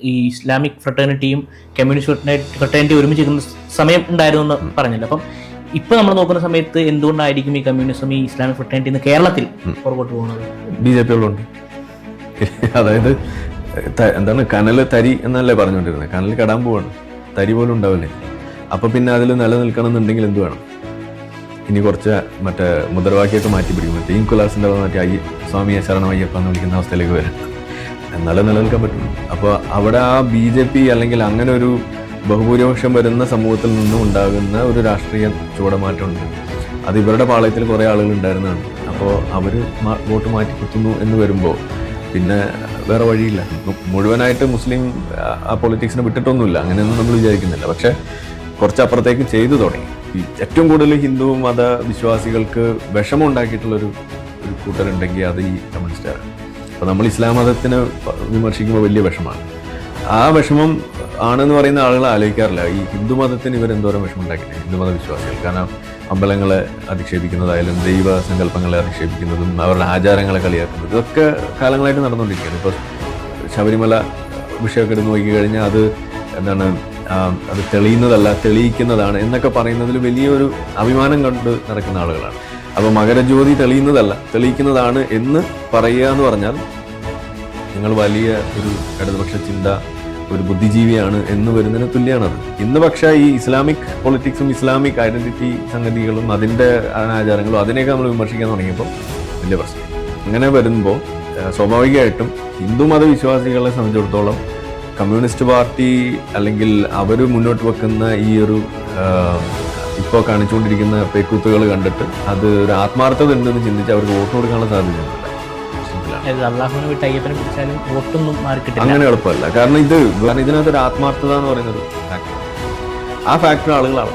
ഈ Islamic ഫ്രട്ടേണിറ്റിയും communist fraternity ഒരുമിച്ച് നിൽക്കുന്ന സമയം ഉണ്ടായിരുന്നു എന്ന് പറഞ്ഞില്ല. അപ്പം ഇപ്പൊ നമ്മൾ നോക്കുന്ന സമയത്ത് എന്തുകൊണ്ടായിരിക്കും ഈ കമ്മ്യൂണിസം ഈ ഇസ്ലാമിക് ഫ്രട്ടേണിറ്റി ഇന്ന് കേരളത്തിൽ പുറകോട്ട് പോകുന്നത്? BJP ഉള്ളുണ്ട്. അതായത് എന്താണ് കനല് തരി എന്നല്ലേ പറഞ്ഞുകൊണ്ടിരുന്നത്, കനൽ കടാൻ പോവാണ്, തരി പോലും ഉണ്ടാവില്ലേ. അപ്പൊ പിന്നെ അതിൽ നിലനിൽക്കണം എന്നുണ്ടെങ്കിൽ എന്ത് വേണം? ഇനി കുറച്ച് മറ്റേ മുദ്രാവാക്യമൊക്കെ മാറ്റി പിടിക്കും, മറ്റേ ഇൻകുലാസിൻ്റെ മറ്റേ സ്വാമി ശരണം അയ്യപ്പ എന്ന് വിളിക്കുന്ന അവസ്ഥയിലേക്ക് വരാം, എന്നാലും നിലനിൽക്കാൻ പറ്റുള്ളൂ. അപ്പോൾ അവിടെ ആ BJP അല്ലെങ്കിൽ അങ്ങനെ ഒരു ബഹുഭൂരിപക്ഷം വരുന്ന സമൂഹത്തിൽ നിന്നും ഉണ്ടാകുന്ന ഒരു രാഷ്ട്രീയ ചുവടുമാറ്റമുണ്ട്. അത് ഇവരുടെ പാളയത്തിൽ കുറേ ആളുകൾ ഉണ്ടായിരുന്നതാണ്. അപ്പോൾ അവർ വോട്ട് മാറ്റി കുത്തുന്നു എന്ന് വരുമ്പോൾ പിന്നെ വേറെ വഴിയില്ല. മുഴുവനായിട്ട് മുസ്ലിം ആ പൊളിറ്റിക്സിനെ വിട്ടിട്ടൊന്നുമില്ല, അങ്ങനെയൊന്നും നമ്മൾ വിചാരിക്കുന്നില്ല. പക്ഷെ കുറച്ചപ്പുറത്തേക്ക് ചെയ്തു തുടങ്ങി. ഈ ഏറ്റവും കൂടുതൽ ഹിന്ദു മത വിശ്വാസികൾക്ക് വിഷമം ഉണ്ടാക്കിയിട്ടുള്ളൊരു കൂട്ടരുണ്ടെങ്കിൽ അത് ഈ കമ്മ്യൂണിസ്റ്റുകാരാണ്. അപ്പോൾ നമ്മൾ ഇസ്ലാം മതത്തിനെ വിമർശിക്കുമ്പോൾ വലിയ വിഷമമാണ്. ആ വിഷമം ആണെന്ന് പറയുന്ന ആളുകൾ ആലോചിക്കാറില്ല ഈ ഹിന്ദു മതത്തിന് ഇവരെന്തോരം വിഷമം ഉണ്ടാക്കിയിട്ടുണ്ട് ഹിന്ദു മത വിശ്വാസികൾ. കാരണം അമ്പലങ്ങളെ അധിക്ഷേപിക്കുന്നതായാലും ദൈവ സങ്കല്പങ്ങളെ അധിക്ഷേപിക്കുന്നതും അവരുടെ ആചാരങ്ങളെ കളിയാക്കുന്നതും ഇതൊക്കെ കാലങ്ങളായിട്ട് നടന്നുകൊണ്ടിരിക്കുകയാണ്. ഇപ്പോൾ ശബരിമല വിഷയമൊക്കെ എടുത്ത് നോക്കിക്കഴിഞ്ഞാൽ അത് എന്താണ്, അത് തെളിയുന്നതല്ല തെളിയിക്കുന്നതാണ് എന്നൊക്കെ പറയുന്നതിൽ വലിയൊരു അഭിമാനം കൊണ്ട് നടക്കുന്ന ആളുകളാണ്. അപ്പോൾ മകരജ്യോതി തെളിയുന്നതല്ല തെളിയിക്കുന്നതാണ് എന്ന് പറയുക എന്ന് പറഞ്ഞാൽ നിങ്ങൾ വലിയ ഒരു ഇടതുപക്ഷ ചിന്ത, ഒരു ബുദ്ധിജീവിയാണ് എന്ന് വരുന്നതിന് തുല്യമാണത്. ഇന്ന് പക്ഷേ ഈ ഇസ്ലാമിക് പൊളിറ്റിക്സും ഇസ്ലാമിക് ഐഡന്റിറ്റി സംഗതികളും അതിൻ്റെ അനാചാരങ്ങളും അതിനെയൊക്കെ നമ്മൾ വിമർശിക്കാൻ തുടങ്ങിയപ്പോൾ വലിയ പ്രശ്നം. അങ്ങനെ വരുമ്പോൾ സ്വാഭാവികമായിട്ടും ഹിന്ദു മതവിശ്വാസികളെ സംബന്ധിച്ചിടത്തോളം കമ്മ്യൂണിസ്റ്റ് പാർട്ടി അല്ലെങ്കിൽ അവർ മുന്നോട്ട് വെക്കുന്ന ഈ ഒരു ഇപ്പോൾ കാണിച്ചുകൊണ്ടിരിക്കുന്ന പേക്കൂത്തുകൾ കണ്ടിട്ട് അത് ഒരു ആത്മാർത്ഥത ഉണ്ടെന്ന് ചിന്തിച്ച് അവർക്ക് വോട്ട് കൊടുക്കാനുള്ള സാധ്യതയുണ്ട്. അള്ളാഹുവിനെ വിട്ട് അയ്യപ്പനെ പിടിച്ചാലും വോട്ടൊന്നും മാറിക്കിട്ടില്ല. അങ്ങനെ എളുപ്പമല്ല. കാരണം ഇതിനകത്തൊരു ആത്മാർത്ഥത എന്ന് പറയുന്നൊരു ഫാക്ടർ, ആ ഫാക്ടർ ആളുകളാണ്.